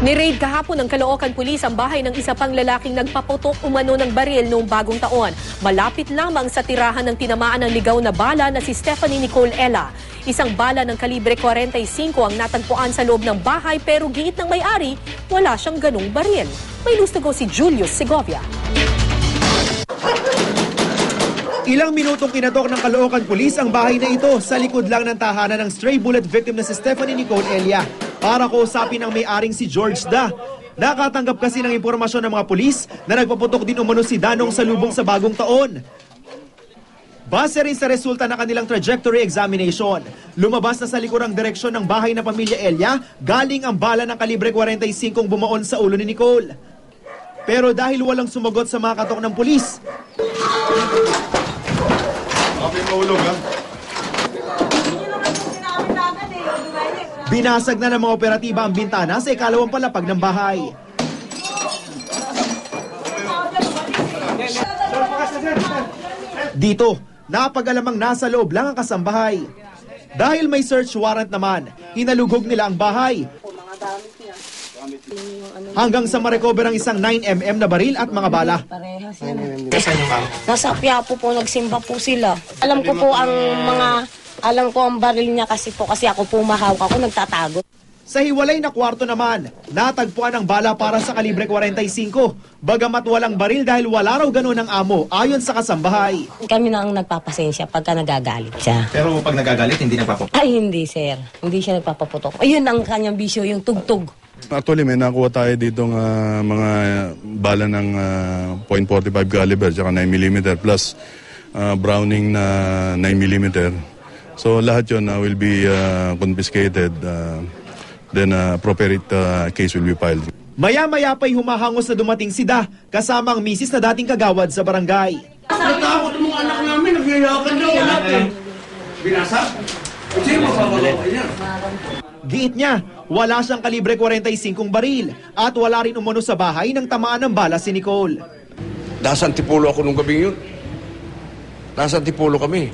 Ni-raid kahapon ng Caloocan Police ang bahay ng isa pang lalaking nagpaputok umano ng baril noong bagong taon. Malapit lamang sa tirahan ng tinamaan ng ligaw na bala na si Stephanie Nicole Ella. Isang bala ng kalibre 45 ang natagpuan sa loob ng bahay pero giit ng may-ari, wala siyang ganung baril. May gusto ko si Julius Segovia. Ilang minutong kinatok ng Caloocan Police ang bahay na ito sa likod lang ng tahanan ng stray bullet victim na si Stephanie Nicole Ella para kausapin ang may-aring si George Da. Nakatanggap kasi ng impormasyon ng mga pulis na nagpaputok din umano si Danong sa lubong sa bagong taon. Base rin sa resulta ng kanilang trajectory examination, lumabas na sa likurang direksyon ng bahay ng pamilya Ella galing ang bala ng kalibre 45 bumaon sa ulo ni Nicole. Pero dahil walang sumagot sa mga katok ng pulis, binasag na ng mga operatiba ang bintana sa ikalawang palapag ng bahay. Dito, napag-alamang nasa loob lang ang kasambahay. Dahil may search warrant naman, hinalugog nila ang bahay. Hanggang sa ma-recover ang isang 9mm na baril at mga bala. Nasa Quiapo po, nagsimba po sila. Alam ko ang baril niya kasi ako pumahawak ako, nagtatago. Sa hiwalay na kwarto naman, natagpuan ang bala para sa kalibre 45. Bagamat walang baril dahil wala raw ganun ang amo, ayon sa kasambahay. Kami na ang nagpapasensya pagka nagagalit siya. Pero pag nagagalit, hindi nagpapaputok? Ay, hindi sir. Hindi siya nagpapaputok. Ayun ang kanyang bisyo, yung tugtog. Actually, may nakuha tayo dito mga bala ng .45 caliber, tsaka 9mm plus Browning na 9mm. So lahat yun will be confiscated. Then appropriate case will be filed. Maya-maya pa'y humahangos na dumating si Da, kasama ang misis na dating kagawad sa barangay. Natakot mga anak namin, nagyayakan daw natin. Binasag? Kasi mapapagawa niya. Giit niya, wala siyang kalibre 45 baril at wala rin umano sa bahay ng tamaan ng bala si Nicole. Nasa Antipolo ako nung gabing yun. Nasa Antipolo kami.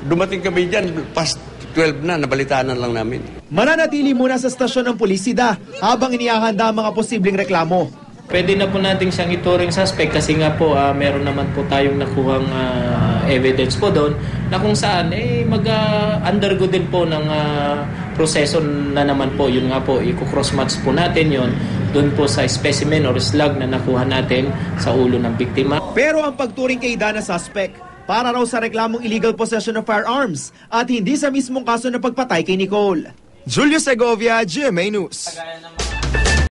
Dumating kami dyan, past 12 na, nabalitanan lang namin. Mananatili muna sa stasyon ng pulis si Da habang inihahanda ang mga posibleng reklamo. Pwede na po natin siyang ituring suspect kasi nga po meron naman po tayong nakuhang evidence po doon na kung saan mag-undergo din po ng proseso na naman po. Yun nga po, i-cross-match po natin yon doon po sa specimen or slug na nakuha natin sa ulo ng biktima. Pero ang pagturing kay Da na suspect para raw sa reklamong illegal possession of firearms at hindi sa mismong kaso na pagpatay kay Nicole. Julius Segovia, GMA News.